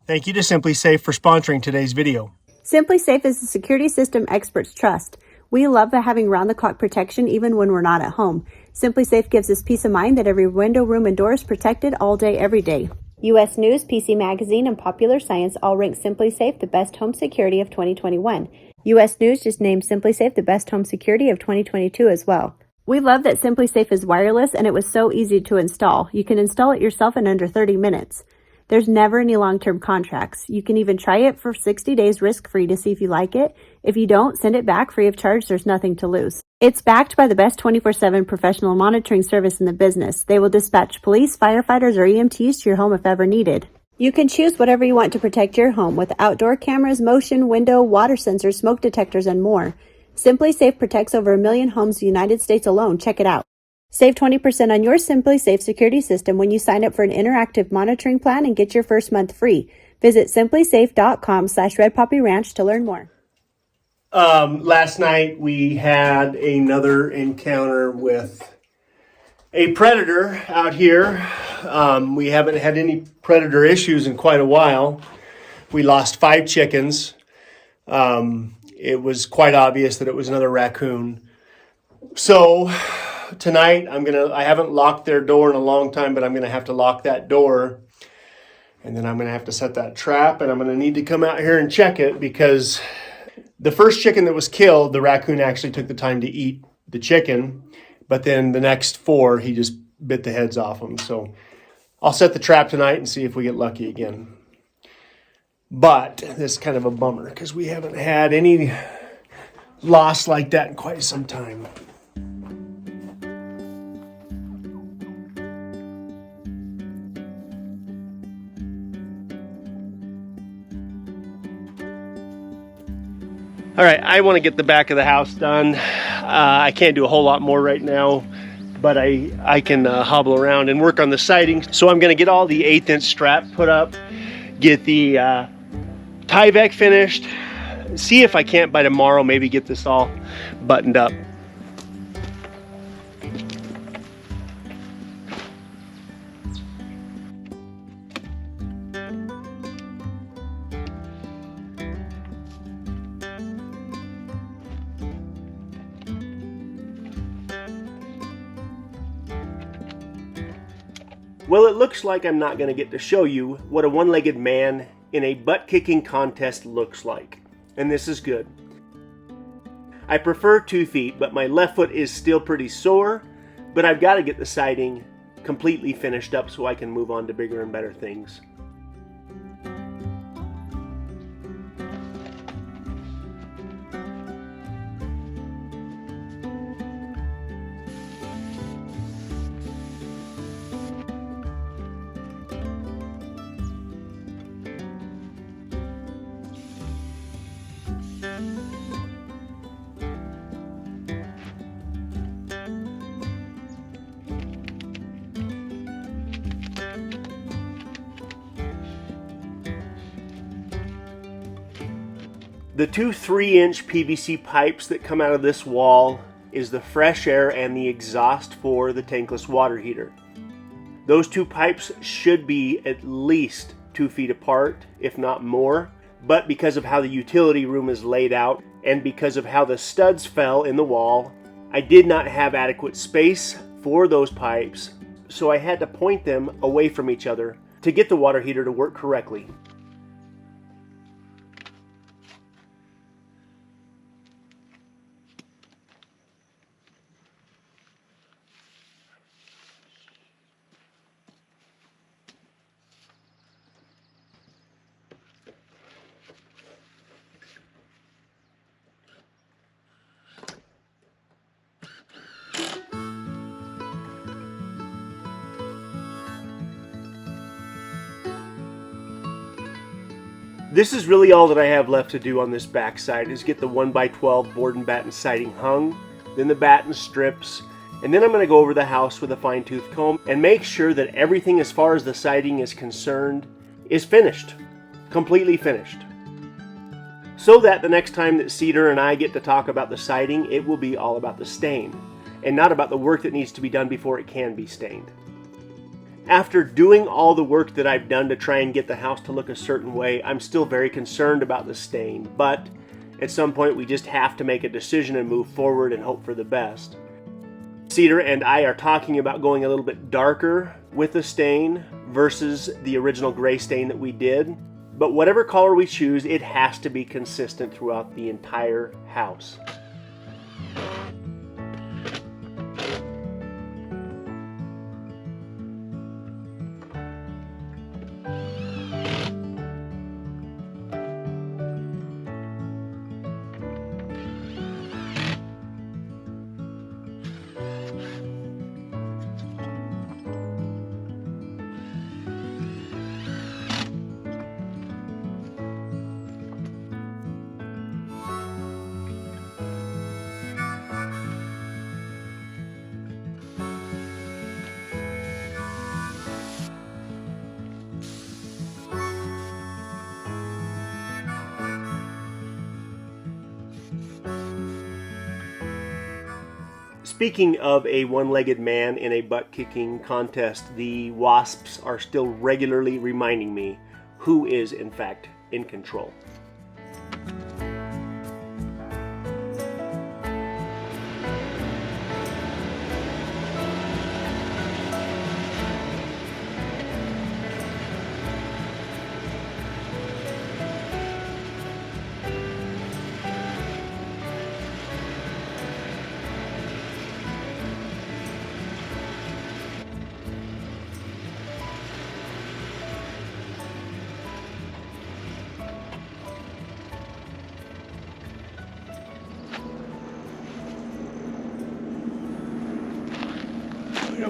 Thank you to SimpliSafe for sponsoring today's video. SimpliSafe is the security system experts trust. We love having round-the-clock protection even when we're not at home. SimpliSafe gives us peace of mind that every window, room, and door is protected all day, every day. U.S. News, PC Magazine, and Popular Science all rank SimpliSafe the best home security of 2021. U.S. News just named SimpliSafe the best home security of 2022 as well. We love that SimpliSafe is wireless and it was so easy to install. You can install it yourself in under 30 minutes. There's never any long-term contracts. You can even try it for 60 days risk-free to see if you like it. If you don't, send it back free of charge. There's nothing to lose. It's backed by the best 24/7 professional monitoring service in the business. They will dispatch police, firefighters, or EMTs to your home if ever needed. You can choose whatever you want to protect your home with outdoor cameras, motion, window, water sensors, smoke detectors, and more. SimpliSafe protects over 1 million homes in the United States alone. Check it out. Save 20% on your SimpliSafe security system when you sign up for an interactive monitoring plan and get your first month free. Visit simplysafe.com/redpoppyranch to learn more. Last night we had another encounter with a predator out here. We haven't had any predator issues in quite a while. We lost 5 chickens. It was quite obvious that it was another raccoon. So tonight I haven't locked their door in a long time, but I'm going to have to lock that door. And then I'm going to have to set that trap, and I'm going to need to come out here and check it, because the first chicken that was killed, the raccoon actually took the time to eat the chicken, but then the next 4, he just bit the heads off them. So I'll set the trap tonight and see if we get lucky again. But this is kind of a bummer because we haven't had any loss like that in quite some time. All right, I want to get the back of the house done. I can't do a whole lot more right now, but I can hobble around and work on the siding. So I'm going to get all the 1/8" strap put up, get the Tyvek finished, see if I can't by tomorrow maybe get this all buttoned up. Well, it looks like I'm not going to get to show you what a one-legged man in a butt-kicking contest looks like. And this is good. I prefer 2 feet, but my left foot is still pretty sore. But I've got to get the siding completely finished up so I can move on to bigger and better things. The 2 3-inch PVC pipes that come out of this wall is the fresh air and the exhaust for the tankless water heater. Those 2 pipes should be at least 2 feet apart, if not more, but because of how the utility room is laid out and because of how the studs fell in the wall, I did not have adequate space for those pipes, so I had to point them away from each other to get the water heater to work correctly. This is really all that I have left to do on this backside, is get the 1x12 board and batten siding hung, then the batten strips, and then I'm going to go over the house with a fine-tooth comb and make sure that everything as far as the siding is concerned is finished, completely finished. So that the next time that Cedar and I get to talk about the siding, it will be all about the stain, and not about the work that needs to be done before it can be stained. After doing all the work that I've done to try and get the house to look a certain way, I'm still very concerned about the stain, but at some point we just have to make a decision and move forward and hope for the best. Cedar and I are talking about going a little bit darker with the stain versus the original gray stain that we did, but whatever color we choose, it has to be consistent throughout the entire house. Speaking of a one-legged man in a butt-kicking contest, the wasps are still regularly reminding me who is, in fact, in control.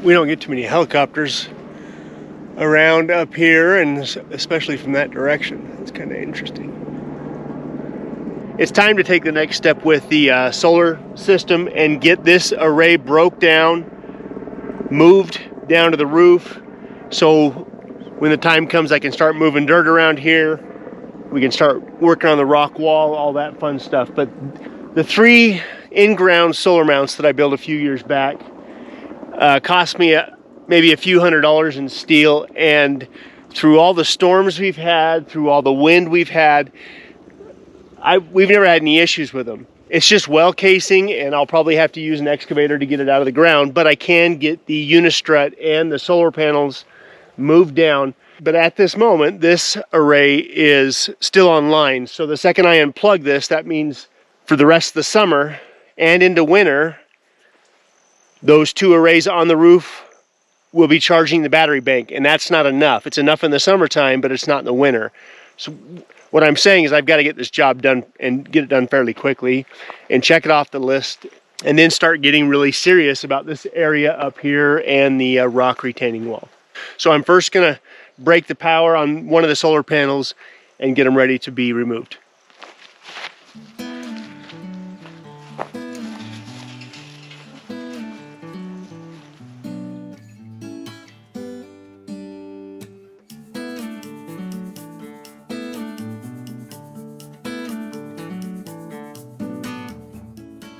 We don't get too many helicopters around up here, and especially from that direction. It's kind of interesting. It's time to take the next step with the solar system and get this array broke down, moved down to the roof, so when the time comes I can start moving dirt around here. We can start working on the rock wall, all that fun stuff. But the 3 in-ground solar mounts that I built a few years back cost me maybe a few $100s in steel, and through all the storms we've had, through all the wind we've had, we've never had any issues with them. It's just well casing, and I'll probably have to use an excavator to get it out of the ground, but I can get the unistrut and the solar panels moved down. But at this moment, this array is still online, so the second I unplug this, that means for the rest of the summer and into winter, those 2 arrays on the roof will be charging the battery bank, and that's not enough. It's enough in the summertime, but it's not in the winter. So what I'm saying is I've got to get this job done and get it done fairly quickly and check it off the list, and then start getting really serious about this area up here and the rock retaining wall. So I'm first going to break the power on one of the solar panels and get them ready to be removed.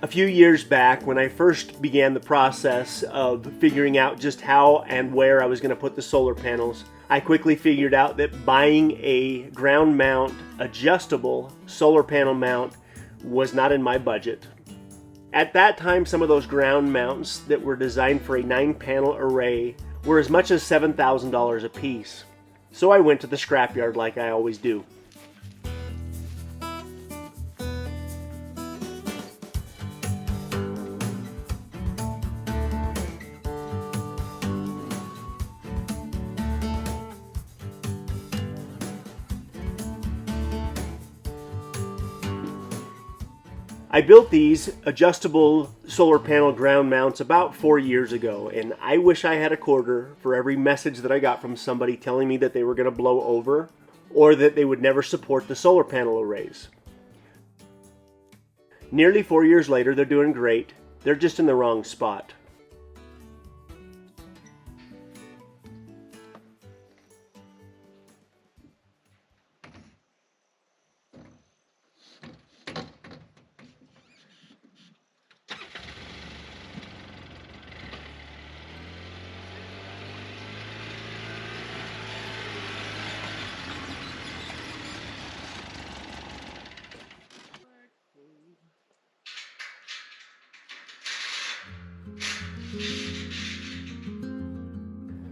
A few years back, when I first began the process of figuring out just how and where I was going to put the solar panels, I quickly figured out that buying a ground mount, adjustable solar panel mount was not in my budget. At that time, some of those ground mounts that were designed for a 9-panel array were as much as $7,000 a piece. So I went to the scrapyard like I always do. I built these adjustable solar panel ground mounts about 4 years ago, and I wish I had a quarter for every message that I got from somebody telling me that they were going to blow over or that they would never support the solar panel arrays. Nearly 4 years later, they're doing great. They're just in the wrong spot.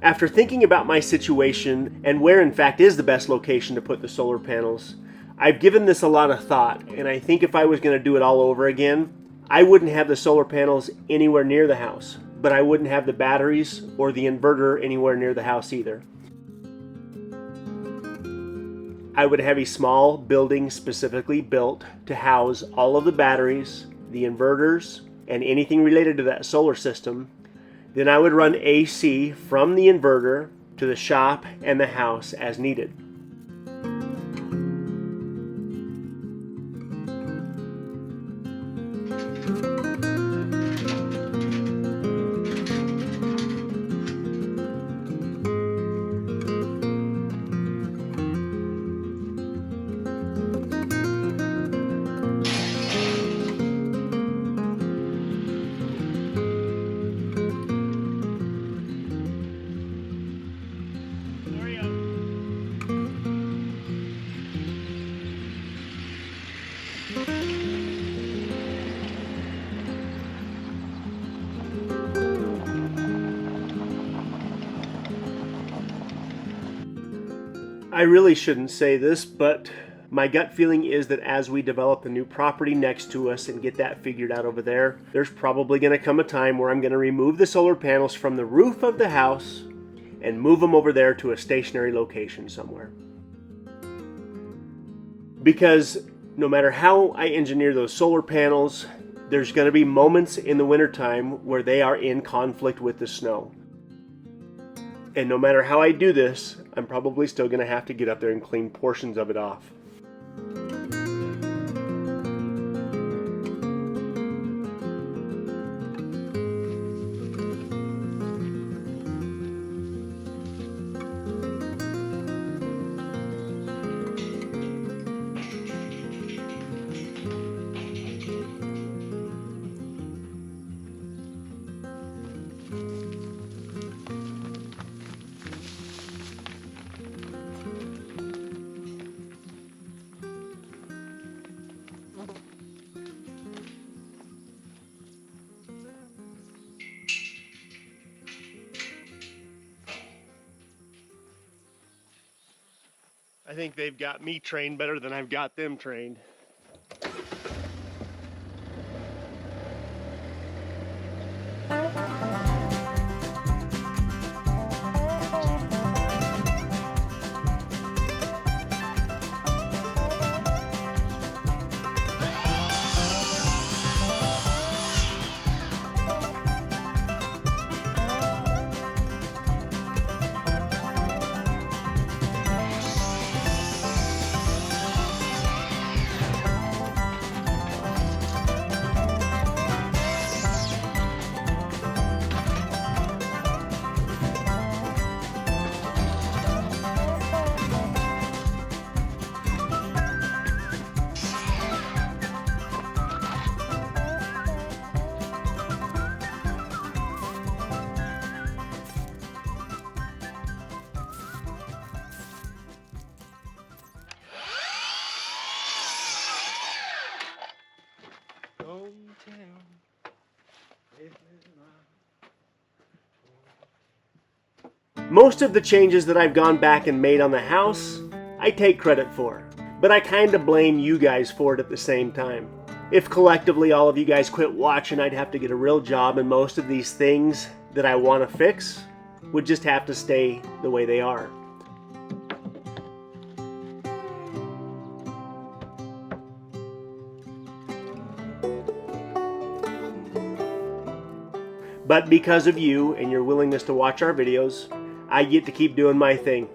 After thinking about my situation and where in fact is the best location to put the solar panels, I've given this a lot of thought, and I think if I was going to do it all over again, I wouldn't have the solar panels anywhere near the house, but I wouldn't have the batteries or the inverter anywhere near the house either. I would have a small building specifically built to house all of the batteries, the inverters, and anything related to that solar system. Then I would run AC from the inverter to the shop and the house as needed. I really shouldn't say this, but my gut feeling is that as we develop a new property next to us and get that figured out over there, there's probably going to come a time where I'm going to remove the solar panels from the roof of the house and move them over there to a stationary location somewhere. Because no matter how I engineer those solar panels, there's going to be moments in the wintertime where they are in conflict with the snow. And no matter how I do this, I'm probably still going to have to get up there and clean portions of it off. I think they've got me trained better than I've got them trained. Most of the changes that I've gone back and made on the house, I take credit for, but I kind of blame you guys for it at the same time. If collectively all of you guys quit watching, I'd have to get a real job, and most of these things that I want to fix would just have to stay the way they are. But because of you and your willingness to watch our videos, I get to keep doing my thing.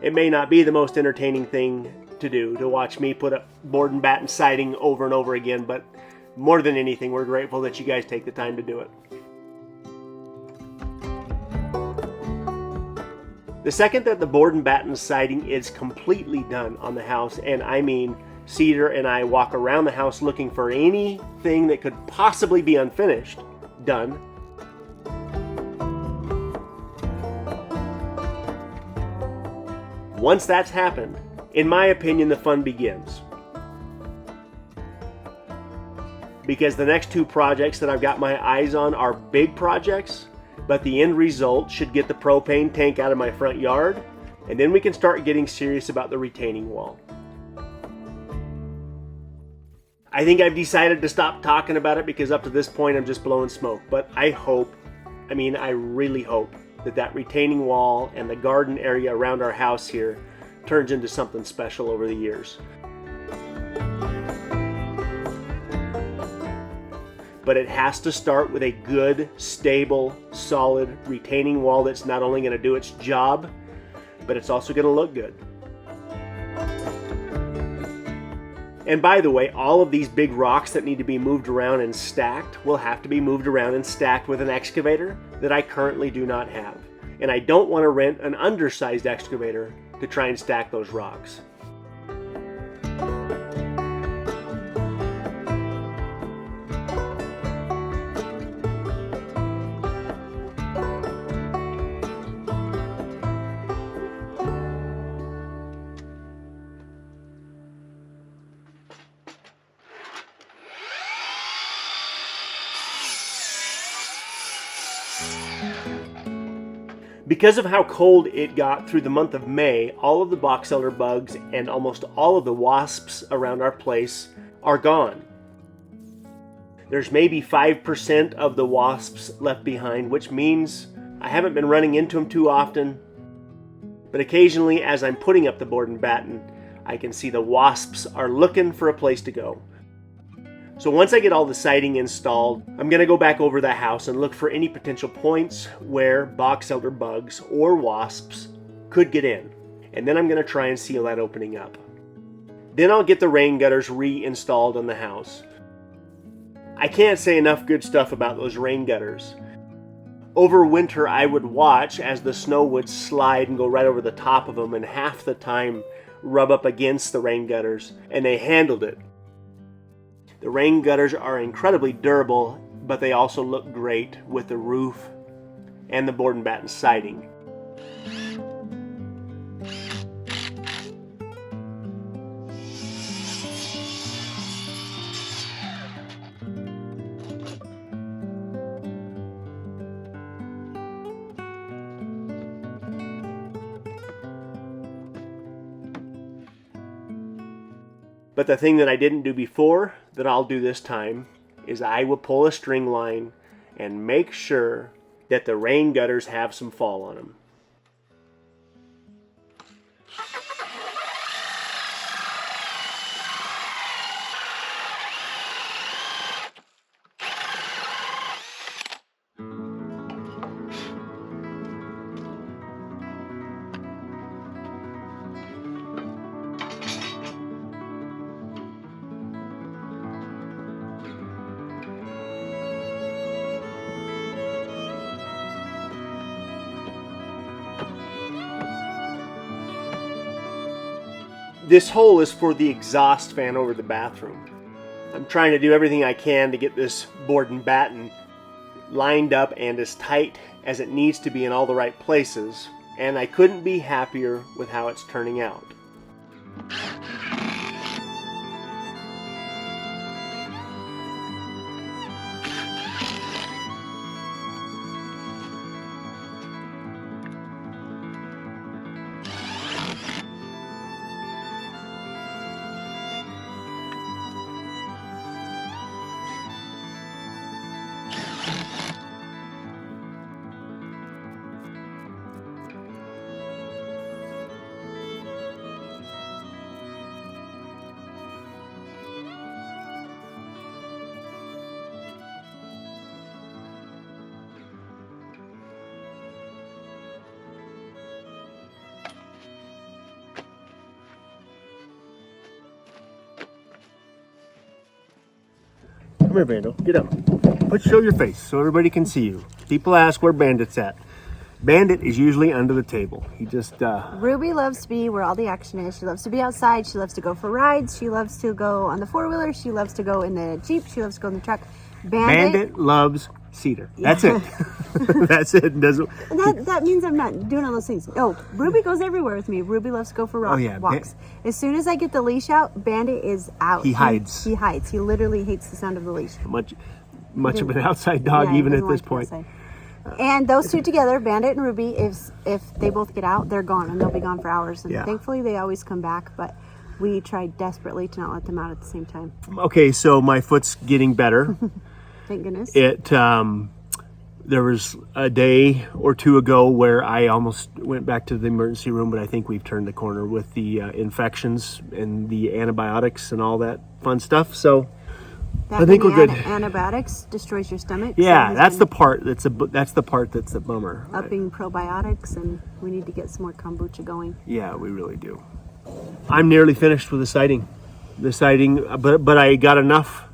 It may not be the most entertaining thing to do, to watch me put up board and batten siding over and over again, but more than anything, we're grateful that you guys take the time to do it. The second that the board and batten siding is completely done on the house, and I mean Cedar and I walk around the house looking for anything that could possibly be unfinished, done. Once that's happened, in my opinion, the fun begins. because the next two projects that I've got my eyes on are big projects, but the end result should get the propane tank out of my front yard, and then we can start getting serious about the retaining wall. I think I've decided to stop talking about it because up to this point I'm just blowing smoke, but I really hope that retaining wall and the garden area around our house here turns into something special over the years. But it has to start with a good, stable, solid retaining wall that's not only going to do its job, but it's also going to look good. And by the way, all of these big rocks that need to be moved around and stacked will have to be moved around and stacked with an excavator that I currently do not have. And I don't want to rent an undersized excavator to try and stack those rocks. Because of how cold it got through the month of May, all of the box elder bugs and almost all of the wasps around our place are gone. There's maybe 5% of the wasps left behind, which means I haven't been running into them too often. But occasionally, as I'm putting up the board and batten, I can see the wasps are looking for a place to go. So once I get all the siding installed, I'm going to go back over the house and look for any potential points where box elder bugs or wasps could get in. And then I'm going to try and seal that opening up. Then I'll get the rain gutters reinstalled on the house. I can't say enough good stuff about those rain gutters. Over winter, I would watch as the snow would slide and go right over the top of them, and half the time rub up against the rain gutters, and they handled it. The rain gutters are incredibly durable, but they also look great with the roof and the board and batten siding. But the thing that I didn't do before, that I'll do this time, is I will pull a string line and make sure that the rain gutters have some fall on them. This hole is for the exhaust fan over the bathroom. I'm trying to do everything I can to get this board and batten lined up and as tight as it needs to be in all the right places, and I couldn't be happier with how it's turning out. Come here, Vandal. Get up. Show your face so everybody can see you. People ask where Bandit's at. Bandit is usually under the table. He just, Ruby loves to be where all the action is. She loves to be outside. She loves to go for rides. She loves to go on the four-wheeler. She loves to go in the Jeep. She loves to go in the truck. Bandit loves cedar. That's it. That's it. Doesn't. That means I'm not doing all those things. Oh, Ruby goes everywhere with me. Ruby loves to go for walks. As soon as I get the leash out, Bandit is out. He hides. He hides. He literally hates the sound of the leash. Much of an outside dog, even at this point. And those two together, Bandit and Ruby, if they both get out, they're gone, and they'll be gone for hours. And thankfully, they always come back. But we tried desperately to not let them out at the same time. Okay, so my foot's getting better. Thank goodness. There was a day or two ago where I almost went back to the emergency room, but I think we've turned the corner with the infections and the antibiotics and all that fun stuff. So I think we're good. Antibiotics destroys your stomach. Yeah, so that's the part that's a bummer. Upping probiotics, and we need to get some more kombucha going. Yeah, we really do. I'm nearly finished with the siding. But I got enough.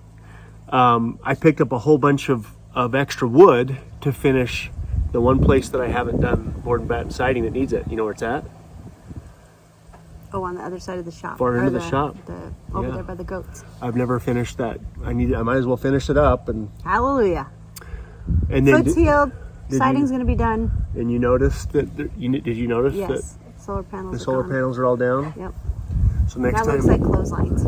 I picked up a whole bunch of extra wood to finish the one place that I haven't done board and batten siding that needs it. You know where it's at? Oh, on the other side of the shop. Far into the shop. Over there by the goats. I've never finished that. I might as well finish it up. And hallelujah. And then foot's healed. Siding's going to be done. And you noticed that? Did you notice that? Solar panels. The solar panels are all down. Yep. So next time. That looks like clotheslines.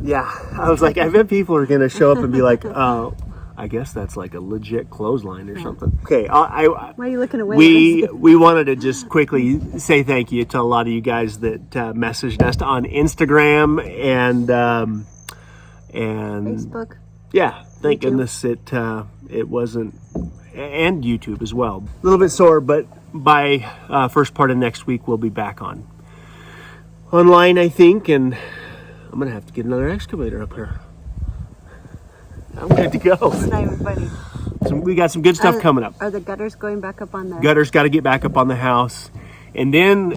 Yeah, I was like, I bet people are going to show up and be like, oh, I guess that's like a legit clothesline or something. Okay, why are you looking away? We wanted to just quickly say thank you to a lot of you guys that messaged us on Instagram and Facebook. Yeah, thank goodness it wasn't, and YouTube as well. A little bit sore, but by first part of next week we'll be back online, I think, and I'm gonna have to get another excavator up here. I'm good to go. It's not even funny. So we got some good stuff coming up. Are the gutters going back up on the... Gutters got to get back up on the house. And then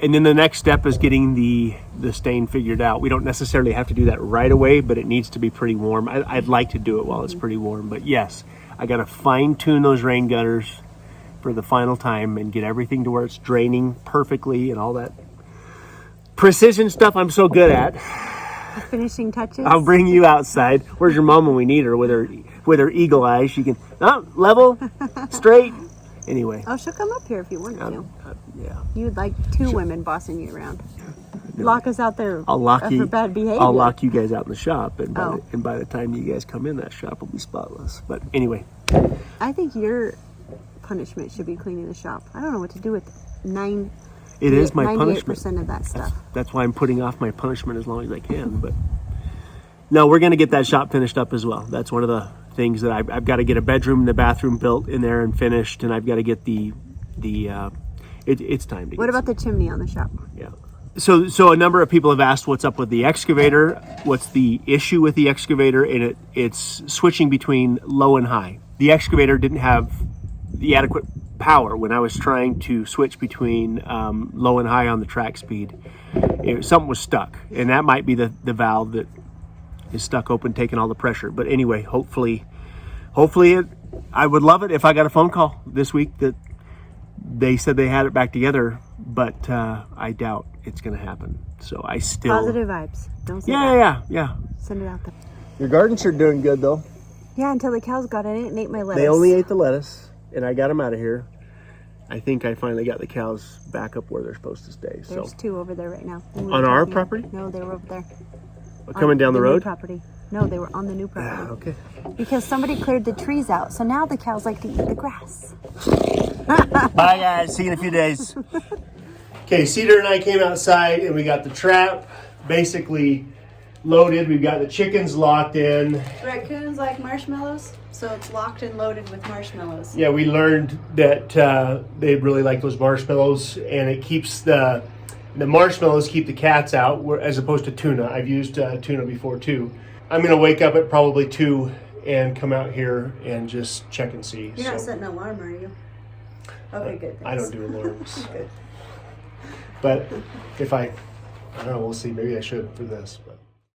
the next step is getting the stain figured out. We don't necessarily have to do that right away, but it needs to be pretty warm. I'd like to do it while it's pretty warm. But yes, I got to fine tune those rain gutters for the final time and get everything to where it's draining perfectly and all that precision stuff I'm so good at. The finishing touches. I'll bring you outside. Where's your mom when we need her? With her eagle eyes, she can level, straight. Anyway. Oh, she'll come up here if you wanted to. Yeah. You'd like two women bossing you around. No. Lock us out there. I'll lock you for bad behavior. I'll lock you guys out in the shop, and by the time you guys come in, that shop will be spotless. But anyway. I think your punishment should be cleaning the shop. I don't know what to do with it. It is my punishment. 98% of that stuff. That's why I'm putting off my punishment as long as I can. But no, we're going to get that shop finished up as well. That's one of the things that I've got to get a bedroom and the bathroom built in there and finished, and I've got to get it's time to. What about the chimney on the shop? Yeah. So a number of people have asked what's up with the excavator, what's the issue with the excavator, and it's switching between low and high. The excavator didn't have the adequate power when I was trying to switch between low and high on the track speed. Something was stuck, and that might be the valve that is stuck open, taking all the pressure. But anyway, hopefully I would love it if I got a phone call this week that they said they had it back together, but I doubt it's going to happen. So I still... Positive vibes. Don't say that. Yeah. Send it out there. Your gardens are doing good, though. Yeah, until the cows got in it and ate my lettuce. They only ate the lettuce, and I got them out of here. I think I finally got the cows back up where they're supposed to stay. There's two over there right now. On our property? No, they were over there. Coming down the road? New property. No, they were on the new property. Okay. Because somebody cleared the trees out, so now the cows like to eat the grass. Bye, guys. See you in a few days. Okay, Cedar and I came outside, and we got the trap basically loaded. We've got the chickens locked in. Raccoons like marshmallows, so it's locked and loaded with marshmallows. Yeah, we learned that they really like those marshmallows, and it keeps the marshmallows keep the cats out, as opposed to tuna. I've used tuna before too. I'm gonna wake up at probably 2 and come out here and just check and see. You're not setting an alarm, are you? Okay, good. Thanks. I don't do alarms. Good. But if I don't know, we'll see. Maybe I should for this. But